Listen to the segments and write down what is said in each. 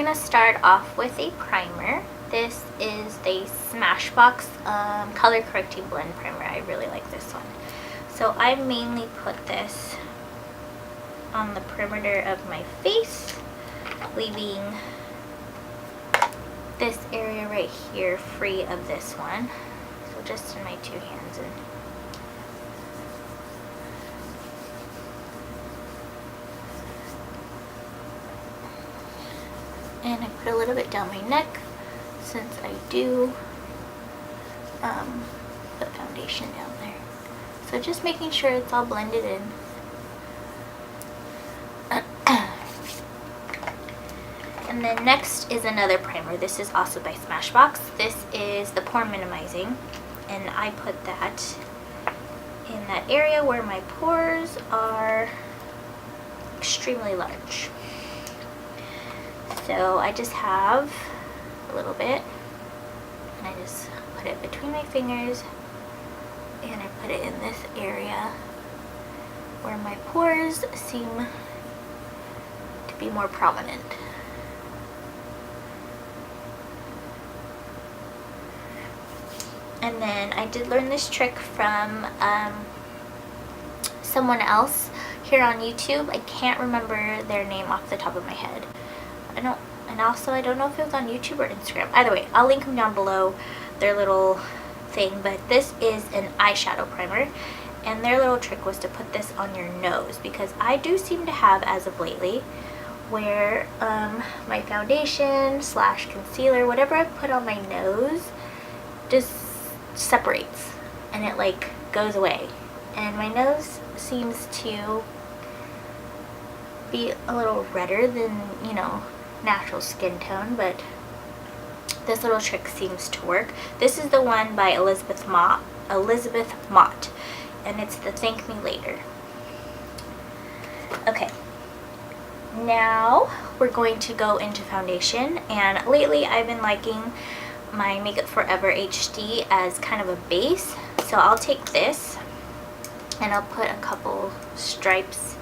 going to start off with a primer. This is the Smashbox Color Correcting Blend Primer. I really like this one. So I mainly put this on the perimeter of my face, leaving this area right here free of this one. So just in my two hands. And I put a little bit down my neck since I do put foundation down there. So just making sure it's all blended in. And then next is another primer. This is also by Smashbox. This is the Pore Minimizing, and I put that in that area where my pores are extremely large. So I just have a little bit, and I just put it between my fingers, and I put it in this area where my pores seem to be more prominent. And then I did learn this trick from someone else here on YouTube. I can't remember their name off the top of my head. I don't know if it was on YouTube or Instagram. Either way, I'll link them down below, their little thing. But this is an eyeshadow primer, and their little trick was to put this on your nose, because I do seem to have, as of lately, where my foundation / concealer, whatever I put on my nose, just separates and it like goes away, and my nose seems to be a little redder than, you know, natural skin tone, but this little trick seems to work. This is the one by Elizabeth Mott, and it's the Thank Me Later. Okay, now we're going to go into foundation, and lately I've been liking my Makeup Forever HD as kind of a base. So I'll take this and I'll put a couple stripes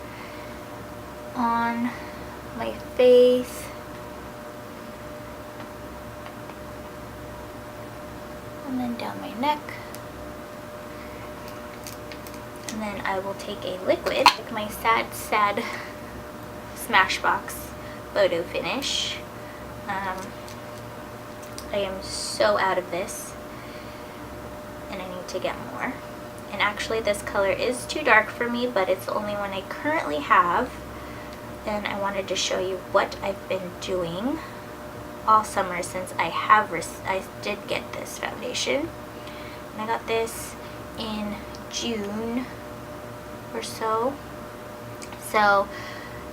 on my face, and then down my neck, and then I will take a liquid, like my Sad Smashbox Photo Finish. I am so out of this, and I need to get more. And actually this color is too dark for me, but it's the only one I currently have. And I wanted to show you what I've been doing all summer since I did get this foundation. And I got this in June or so. So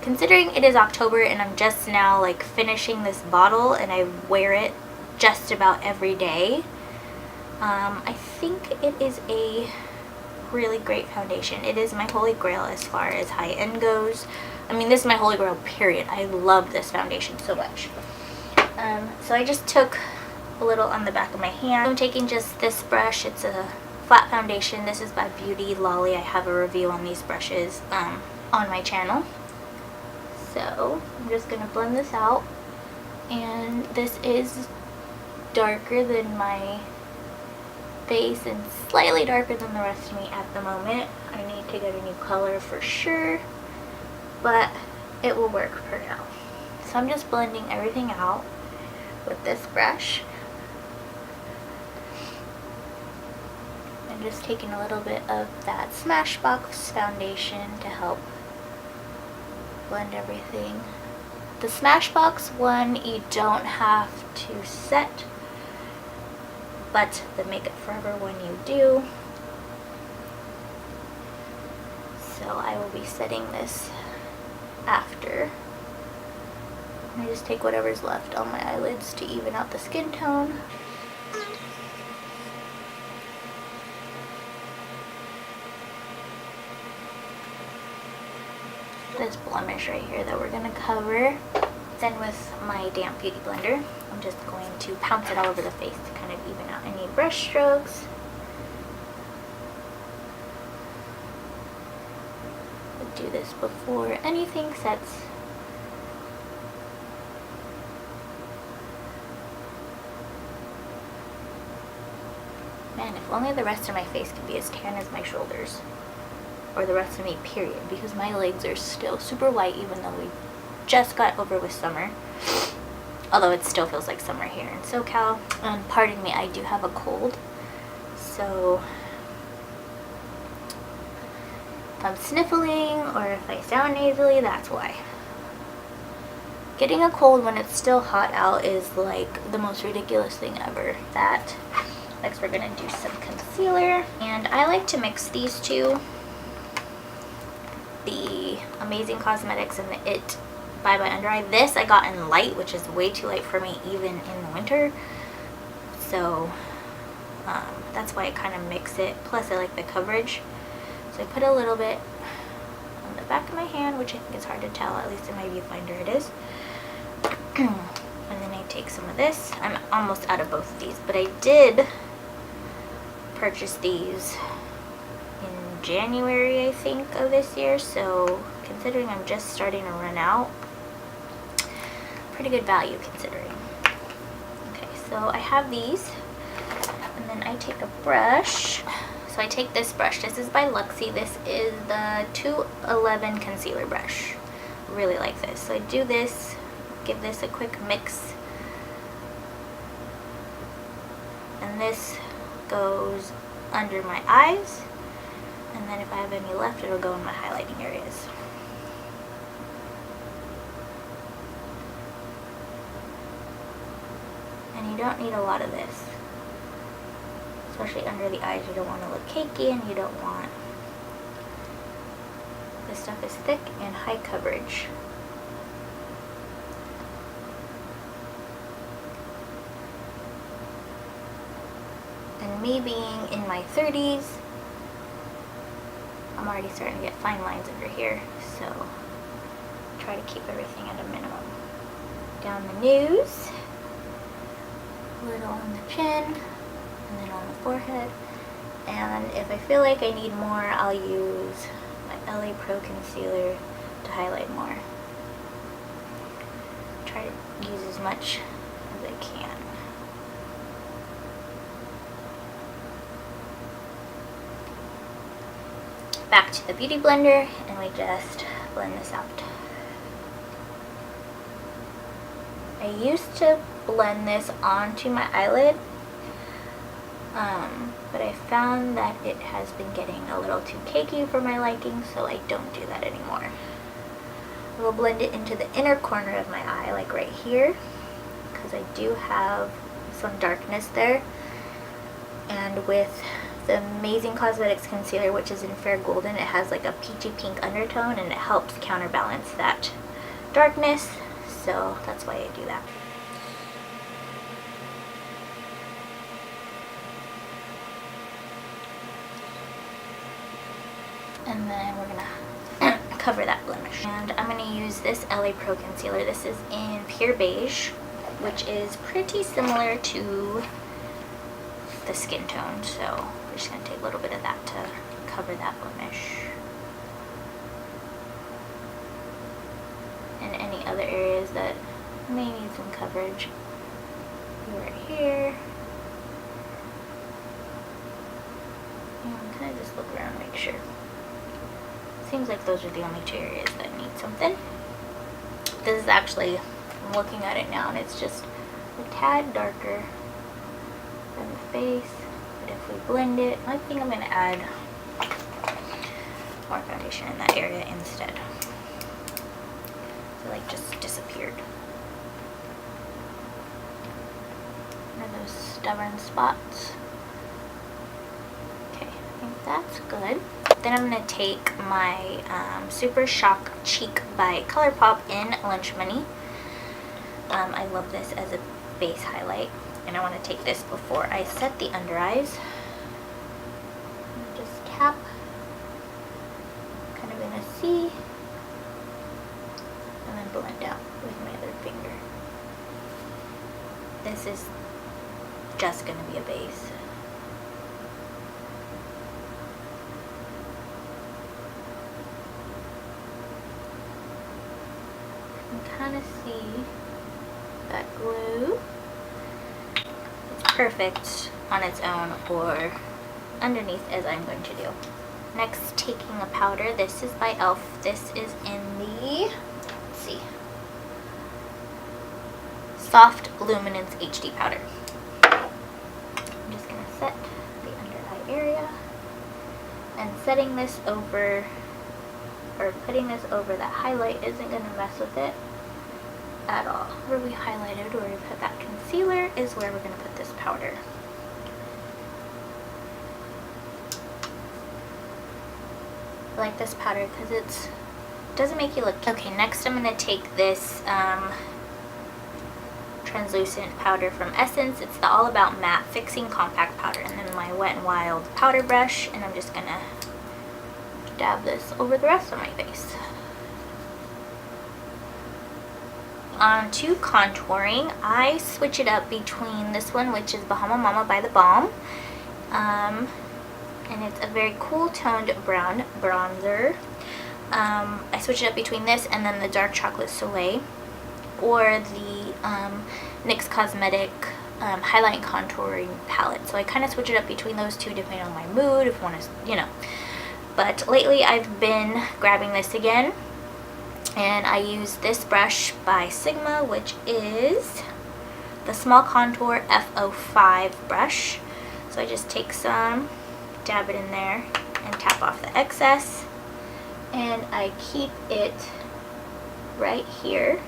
considering it is October and I'm just now like finishing this bottle and I wear it just about every day, I think it is a really great foundation. It is my holy grail as far as high end goes. I mean, this is my holy grail, period. I love this foundation so much. So I just took a little on the back of my hand. I'm taking just this brush. It's a flat foundation. This is by BeautyybyyPinkyy. I have a review on these brushes on my channel. So I'm just going to blend this out. And this is darker than my face and slightly darker than the rest of me at the moment. I need to get a new color for sure, but it will work for now. So I'm just blending everything out with this brush. I'm just taking a little bit of that Smashbox foundation to help blend everything. The Smashbox one you don't have to set, but the Makeup Forever one you do. So I will be setting this after. I just take whatever's left on my eyelids to even out the skin tone. This blemish right here that we're going to cover. Then with my damp beauty blender, I'm just going to pounce it all over the face to kind of even out any brush strokes. I'll do this before anything sets. If only the rest of my face could be as tan as my shoulders. Or the rest of me, period. Because my legs are still super white even though we just got over with summer. Although it still feels like summer here in SoCal. And pardon me, I do have a cold. So if I'm sniffling or if I sound nasally, that's why. Getting a cold when it's still hot out is like the most ridiculous thing ever. Next we're gonna do some concealer. And I like to mix these two. The Amazing Cosmetics and the It Bye Bye Under Eye. This I got in light, which is way too light for me even in the winter. So that's why I kind of mix it. Plus I like the coverage. So I put a little bit on the back of my hand, which I think is hard to tell, at least in my viewfinder it is. And then I take some of this. I'm almost out of both of these, but I did purchase these in January, I think, of this year. So considering I'm just starting to run out, pretty good value considering. Okay, so I have these, and then I take a brush. So I take this brush. This is by Luxie. This is the 211 concealer brush. Really like this. So I do this, give this a quick mix, and this goes under my eyes, and then if I have any left, it'll go in my highlighting areas. And you don't need a lot of this. Especially under the eyes, you don't want to look cakey, and you don't want... This stuff is thick and high coverage. And me being in my 30s, I'm already starting to get fine lines under here, so try to keep everything at a minimum. Down the nose, a little on the chin, and then on the forehead. And if I feel like I need more, I'll use my LA Pro concealer to highlight more. Try to use as much as I can. Back to the beauty blender, and we just blend this out. I used to blend this onto my eyelid, but I found that it has been getting a little too cakey for my liking, so I don't do that anymore. I will blend it into the inner corner of my eye, like right here, because I do have some darkness there. And with the Amazing Cosmetics concealer, which is in Fair Golden, it has like a peachy pink undertone, and it helps counterbalance that darkness, so that's why I do that. And then we're gonna cover that blemish. And I'm gonna use this LA Pro concealer. This is in Pure Beige, which is pretty similar to the skin tone, so we're just going to take a little bit of that to cover that blemish. And any other areas that may need some coverage, right here. And kind of just look around and make sure. Seems like those are the only two areas that need something. This is actually, I'm looking at it now, and it's just a tad darker than the face. But if we blend it, I think I'm going to add more foundation in that area instead. It like just disappeared. One of those stubborn spots. Okay, I think that's good. Then I'm going to take my Super Shock Cheek by ColourPop in Lunch Money. I love this as a base highlight. And I want to take this before I set the under eyes. Just tap, kind of in a C, and then blend out with my other finger. This is just going to be a base. You can kind of see that glue. Perfect on its own, or underneath as I'm going to do. Next, taking a powder. This is by e.l.f. This is in the, let's see, Soft Luminance HD powder. I'm just going to set the under eye area, and setting this over, or putting this over that highlight isn't going to mess with it at all. Where we highlighted, where we put that concealer, is where we're going to put this powder. I like this powder because it doesn't make you look... Okay, next I'm going to take this translucent powder from Essence. It's the All About Matte Fixing Compact Powder. And then my Wet n Wild powder brush, and I'm just going to dab this over the rest of my face. On to contouring. I switch it up between this one, which is Bahama Mama by The Balm. And it's a very cool toned brown bronzer. I switch it up between this and then the Dark Chocolate Soleil, or the NYX Cosmetic Highlight and Contouring Palette. So I kind of switch it up between those two depending on my mood, if I want to, you know. But lately I've been grabbing this again, and I use this brush by Sigma, which is the Small Contour F05 brush. So I just take some, dab it in there, and tap off the excess, and I keep it right here.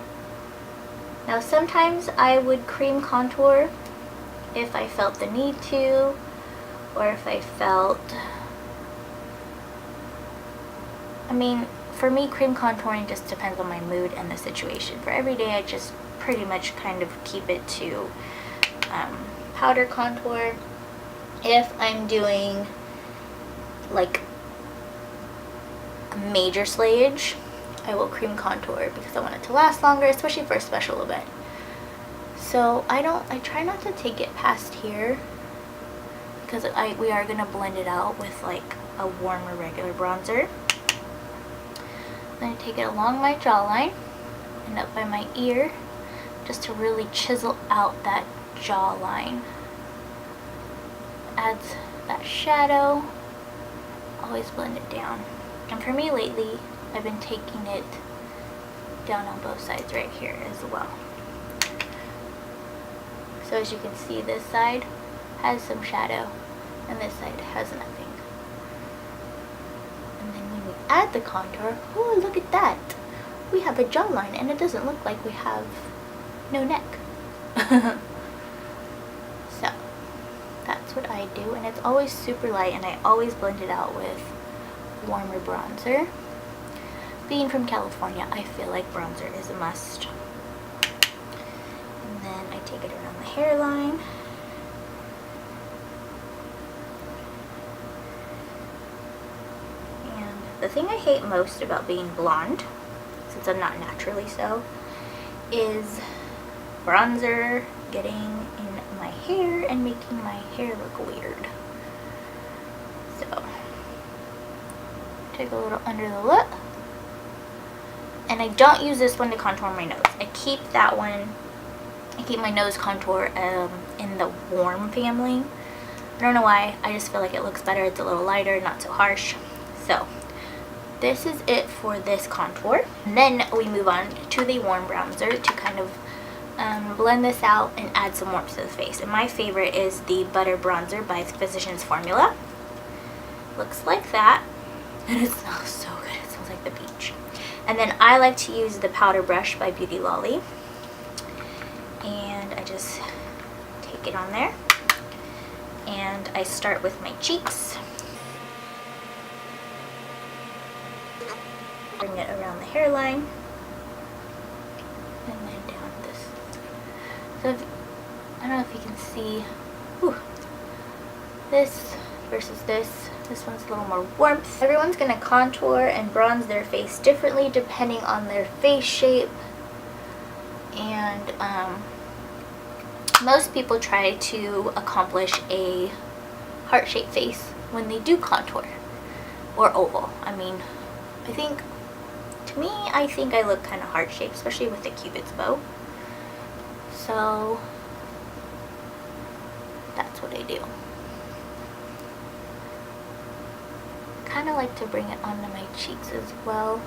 Now sometimes I would cream contour if I felt the need to, or if I felt, I mean, for me, cream contouring just depends on my mood and the situation. For every day, I just pretty much kind of keep it to powder contour. If I'm doing like a major slayage, I will cream contour because I want it to last longer, especially for a special event. So I try not to take it past here, because we are going to blend it out with like a warmer regular bronzer. Then I take it along my jawline and up by my ear, just to really chisel out that jawline. Adds that shadow. Always blend it down. And for me lately, I've been taking it down on both sides right here as well. So as you can see, this side has some shadow and this side has nothing. And then when we add the contour, oh, look at that! We have a jawline and it doesn't look like we have no neck. So that's what I do, and it's always super light, and I always blend it out with warmer bronzer. Being from California, I feel like bronzer is a must. And then I take it around the hairline. And the thing I hate most about being blonde, since I'm not naturally so, is bronzer getting in my hair and making my hair look weird. So, take a little under the lip. And I don't use this one to contour my nose. I keep that one, I keep my nose contour in the warm family. I don't know why, I just feel like it looks better. It's a little lighter, not so harsh. So, this is it for this contour. And then we move on to the warm bronzer to kind of blend this out and add some warmth to the face. And my favorite is the Butter Bronzer by Physicians Formula. Looks like that, and it smells so good. It smells like the beach. And then I like to use the powder brush by Beauty Lolly, and I just take it on there, and I start with my cheeks, bring it around the hairline, and then down this. So I don't know if you can see, whew, this versus this. This one's a little more warmth. Everyone's going to contour and bronze their face differently depending on their face shape. And most people try to accomplish a heart-shaped face when they do contour. Or oval. I mean, to me, I think I look kind of heart-shaped, especially with the Cupid's bow. So, that's what I do. kind of like to bring it onto my cheeks as well,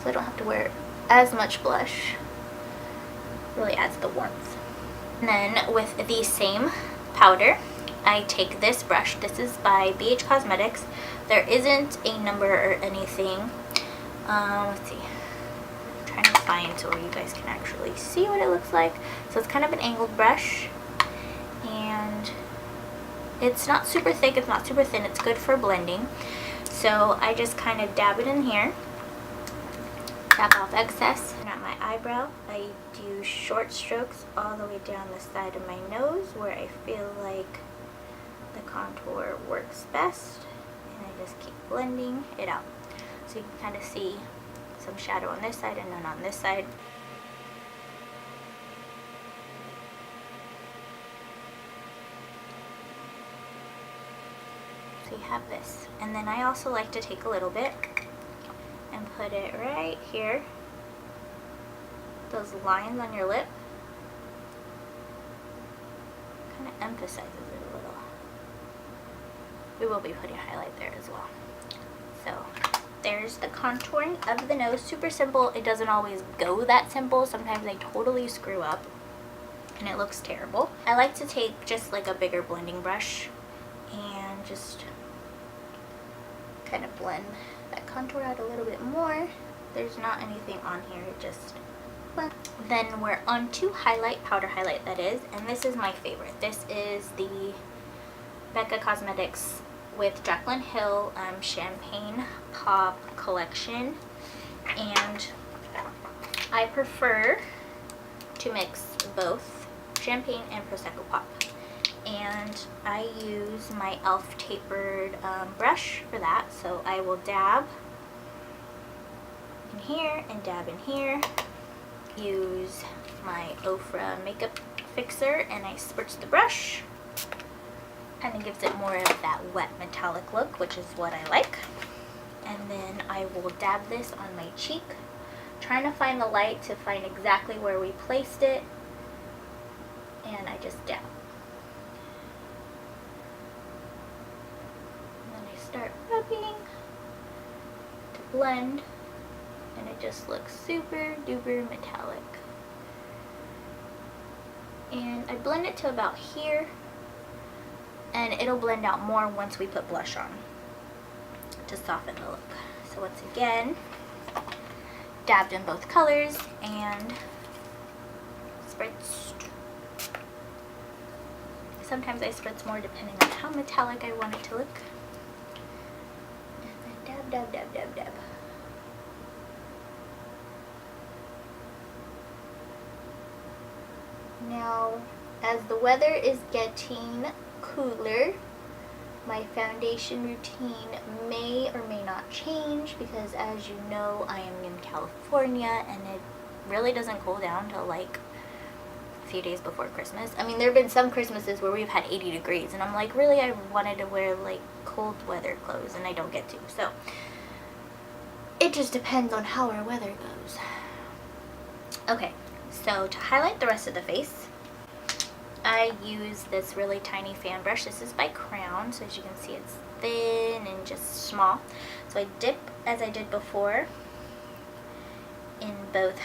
so I don't have to wear as much blush. Really adds the warmth. And then with the same powder, I take this brush. This is by BH Cosmetics. There isn't a number or anything. Let's see. I'm trying to find so where you guys can actually see what it looks like. So it's kind of an angled brush, and it's not super thick, it's not super thin, it's good for blending. So I just kind of dab it in here, tap off excess. And at my eyebrow, I do short strokes all the way down the side of my nose where I feel like the contour works best, and I just keep blending it out. So you can kind of see some shadow on this side and none on this side. So you have this. And then I also like to take a little bit and put it right here, those lines on your lip. Kind of emphasizes it a little. We will be putting highlight there as well. So there's the contouring of the nose. Super simple. It doesn't always go that simple. Sometimes I totally screw up and it looks terrible. I like to take just like a bigger blending brush and just kind of blend that contour out a little bit more. There's not anything on here, it just blend. Then we're on to highlight, powder highlight that is, and this is my favorite. This is the Becca Cosmetics with Jaclyn Hill Champagne Pop collection, and I prefer to mix both champagne and Prosecco Pop, and I use my e.l.f. tapered brush for that. So I will dab in here and dab in here, use my Ofra makeup fixer, and I spritz the brush. Kind of gives it more of that wet metallic look, which is what I like. And then I will dab this on my cheek, trying to find the light to find exactly where we placed it, and I just dab. And then I start rubbing to blend, and it just looks super duper metallic. And I blend it to about here, and it'll blend out more once we put blush on to soften the look. So once again, dabbed in both colors and spritzed. Sometimes I spritz more depending on how metallic I want it to look. And then dab, dab, dab, dab, dab. Now, as the weather is getting cooler, my foundation routine may or may not change, because as you know, I am in California and it really doesn't cool down till like a few days before Christmas. I mean, there have been some Christmases where we've had 80 degrees and I'm like, really, I wanted to wear like cold weather clothes and I don't get to. So it just depends on how our weather goes. Okay, so to highlight the rest of the face, I use this really tiny fan brush. This is by Crown, so as you can see, it's thin and just small. So I dip, as I did before, in both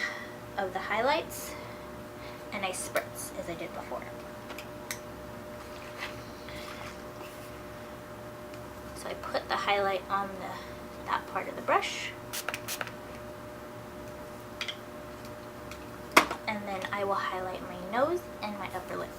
of the highlights, and I spritz, as I did before. So I put the highlight on that part of the brush, and then I will highlight my nose and my upper lip.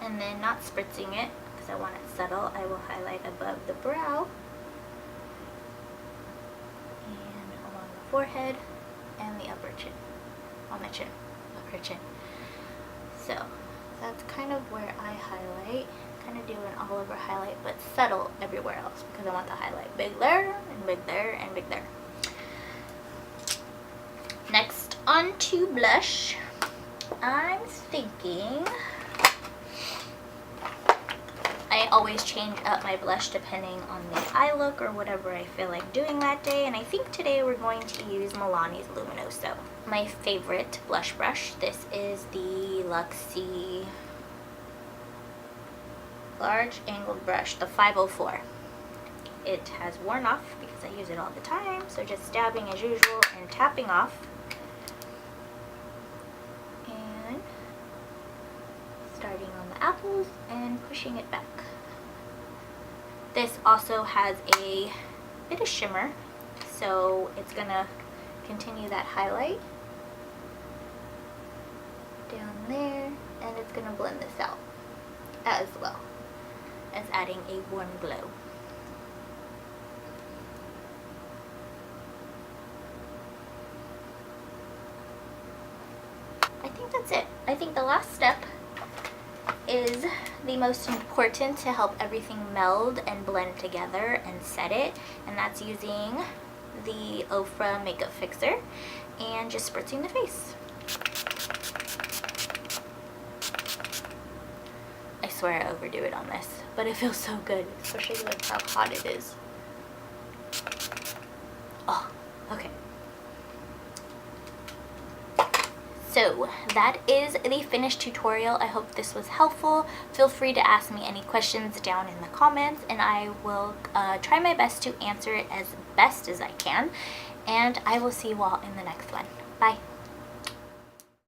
And then, not spritzing it because I want it subtle, I will highlight above the brow and along the forehead and the upper chin, on the chin, upper chin. So that's kind of where I highlight, kind of do an all over highlight, but subtle everywhere else because I want the highlight big there and big there and big there. Next, on to blush. I'm thinking, I always change up my blush depending on the eye look or whatever I feel like doing that day, and I think today we're going to use Milani's Luminoso. My favorite blush brush, this is the Luxie large angled brush, the 504. It has worn off because I use it all the time, so just dabbing as usual and tapping off. And starting on the apples and pushing it back. This also has a bit of shimmer, so it's gonna continue that highlight down there, and it's gonna blend this out as well as adding a warm glow. I think that's it. I think the last step is the most important to help everything meld and blend together and set it, and that's using the Ofra Makeup Fixer and just spritzing the face. I swear I overdo it on this, but it feels so good, especially with how hot it is. Oh, okay. So that is the finished tutorial. I hope this was helpful. Feel free to ask me any questions down in the comments, and I will try my best to answer it as best as I can. And I will see you all in the next one. Bye.